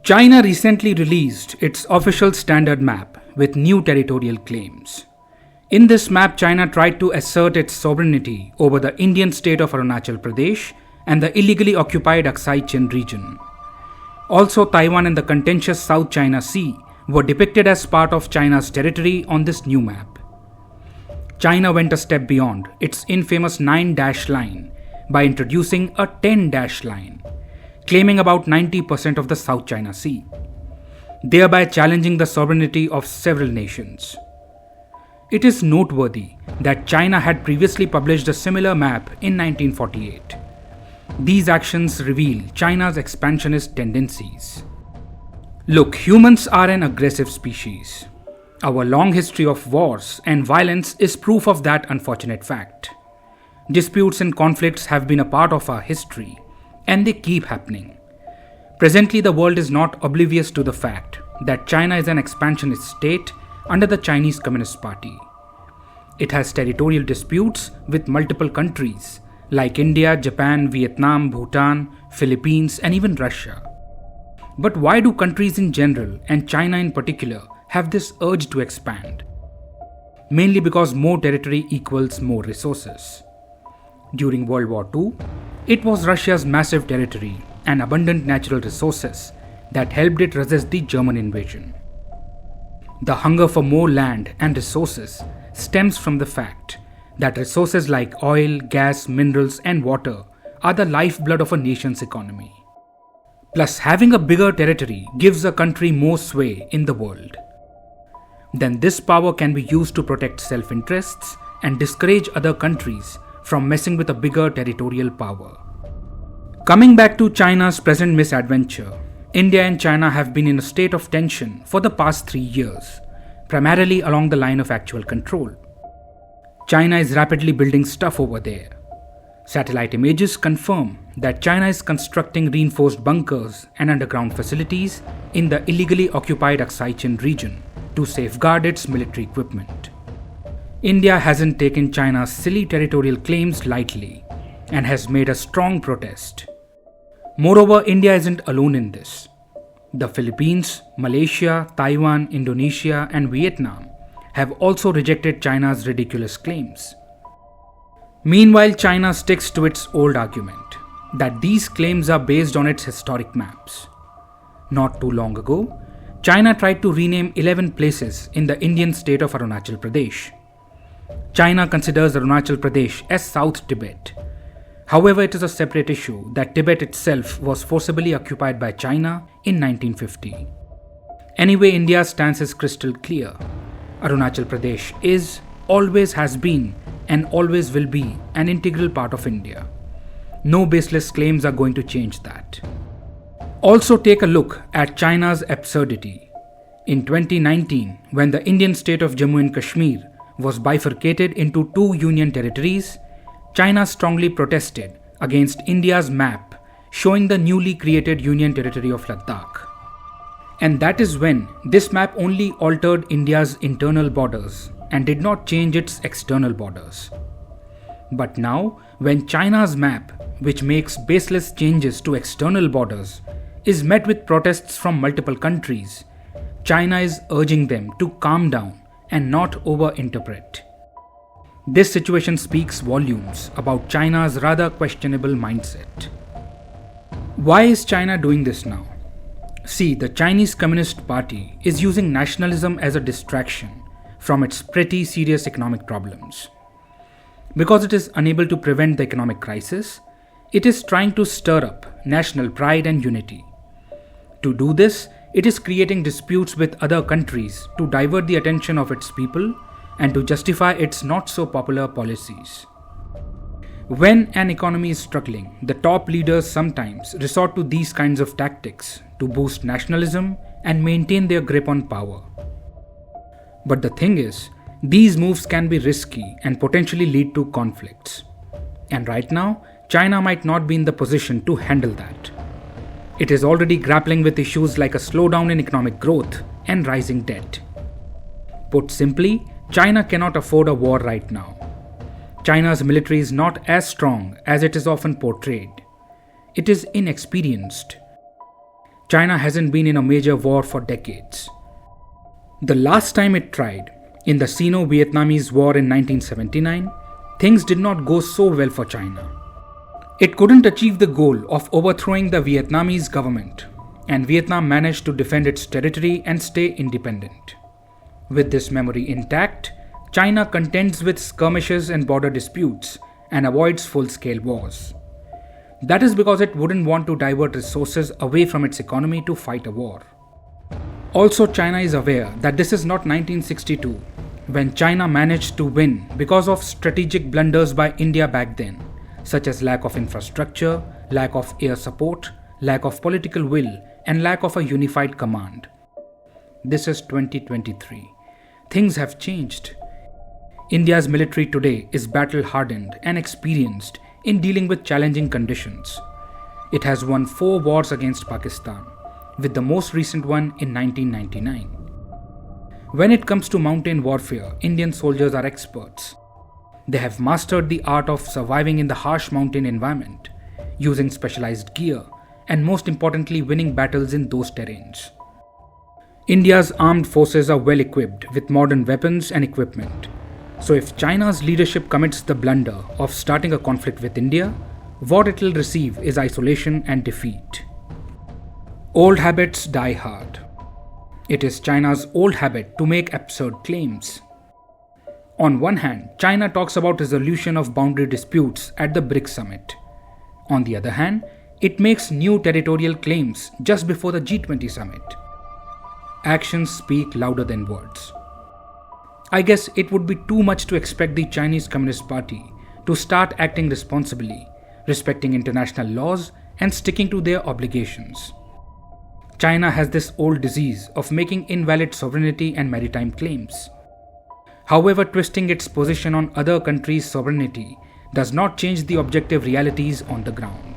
China recently released its official standard map with new territorial claims. In this map, China tried to assert its sovereignty over the Indian state of Arunachal Pradesh and the illegally occupied Aksai Chin region. Also, Taiwan and the contentious South China Sea were depicted as part of China's territory on this new map. China went a step beyond its infamous 9-dash line by introducing a 10-dash line, claiming about 90% of the South China Sea, thereby challenging the sovereignty of several nations. It is noteworthy that China had previously published a similar map in 1948. These actions reveal China's expansionist tendencies. Look, humans are an aggressive species. Our long history of wars and violence is proof of that unfortunate fact. Disputes and conflicts have been a part of our history, and they keep happening. Presently, the world is not oblivious to the fact that China is an expansionist state under the Chinese Communist Party. It has territorial disputes with multiple countries like India, Japan, Vietnam, Bhutan, Philippines, and even Russia. But why do countries in general, and China in particular, have this urge to expand? Mainly because more territory equals more resources. During World War II, it was Russia's massive territory and abundant natural resources that helped it resist the German invasion. The hunger for more land and resources stems from the fact that resources like oil, gas, minerals, and water are the lifeblood of a nation's economy. Plus, having a bigger territory gives a country more sway in the world. Then this power can be used to protect self-interests and discourage other countries from messing with a bigger territorial power. Coming back to China's present misadventure, India and China have been in a state of tension for the past 3 years, primarily along the line of actual control. China is rapidly building stuff over there. Satellite images confirm that China is constructing reinforced bunkers and underground facilities in the illegally occupied Aksai Chin region to safeguard its military equipment. India hasn't taken China's silly territorial claims lightly and has made a strong protest. Moreover, India isn't alone in this. The Philippines, Malaysia, Taiwan, Indonesia, and Vietnam have also rejected China's ridiculous claims. Meanwhile, China sticks to its old argument that these claims are based on its historic maps. Not too long ago, China tried to rename 11 places in the Indian state of Arunachal Pradesh. China considers Arunachal Pradesh as South Tibet. However, it is a separate issue that Tibet itself was forcibly occupied by China in 1950. Anyway, India's stance is crystal clear. Arunachal Pradesh is, always has been, and always will be an integral part of India. No baseless claims are going to change that. Also, take a look at China's absurdity. In 2019, when the Indian state of Jammu and Kashmir was bifurcated into 2 union territories, China strongly protested against India's map showing the newly created union territory of Ladakh. And that is when this map only altered India's internal borders and did not change its external borders. But now, when China's map, which makes baseless changes to external borders, is met with protests from multiple countries, China is urging them to calm down and not over-interpret. This situation speaks volumes about China's rather questionable mindset. Why is China doing this now? See, the Chinese Communist Party is using nationalism as a distraction from its pretty serious economic problems. Because it is unable to prevent the economic crisis, it is trying to stir up national pride and unity. To do this, it is creating disputes with other countries to divert the attention of its people and to justify its not so popular policies. When an economy is struggling, the top leaders sometimes resort to these kinds of tactics to boost nationalism and maintain their grip on power. But the thing is, these moves can be risky and potentially lead to conflicts. And right now, China might not be in the position to handle that. It is already grappling with issues like a slowdown in economic growth and rising debt. Put simply, China cannot afford a war right now. China's military is not as strong as it is often portrayed. It is inexperienced. China hasn't been in a major war for decades. The last time it tried, in the Sino-Vietnamese War in 1979, things did not go so well for China. It couldn't achieve the goal of overthrowing the Vietnamese government, and Vietnam managed to defend its territory and stay independent. With this memory intact, China contends with skirmishes and border disputes and avoids full-scale wars. That is because it wouldn't want to divert resources away from its economy to fight a war. Also, China is aware that this is not 1962, when China managed to win because of strategic blunders by India back then, such as lack of infrastructure, lack of air support, lack of political will, and lack of a unified command. This is 2023. Things have changed. India's military today is battle-hardened and experienced in dealing with challenging conditions. It has won 4 wars against Pakistan, with the most recent one in 1999. When it comes to mountain warfare, Indian soldiers are experts. They have mastered the art of surviving in the harsh mountain environment, using specialized gear, and most importantly, winning battles in those terrains. India's armed forces are well equipped with modern weapons and equipment. So if China's leadership commits the blunder of starting a conflict with India, what it will receive is isolation and defeat. Old habits die hard. It is China's old habit to make absurd claims. On one hand, China talks about resolution of boundary disputes at the BRICS summit. On the other hand, it makes new territorial claims just before the G20 summit. Actions speak louder than words. I guess it would be too much to expect the Chinese Communist Party to start acting responsibly, respecting international laws and sticking to their obligations. China has this old disease of making invalid sovereignty and maritime claims. However, twisting its position on other countries' sovereignty does not change the objective realities on the ground.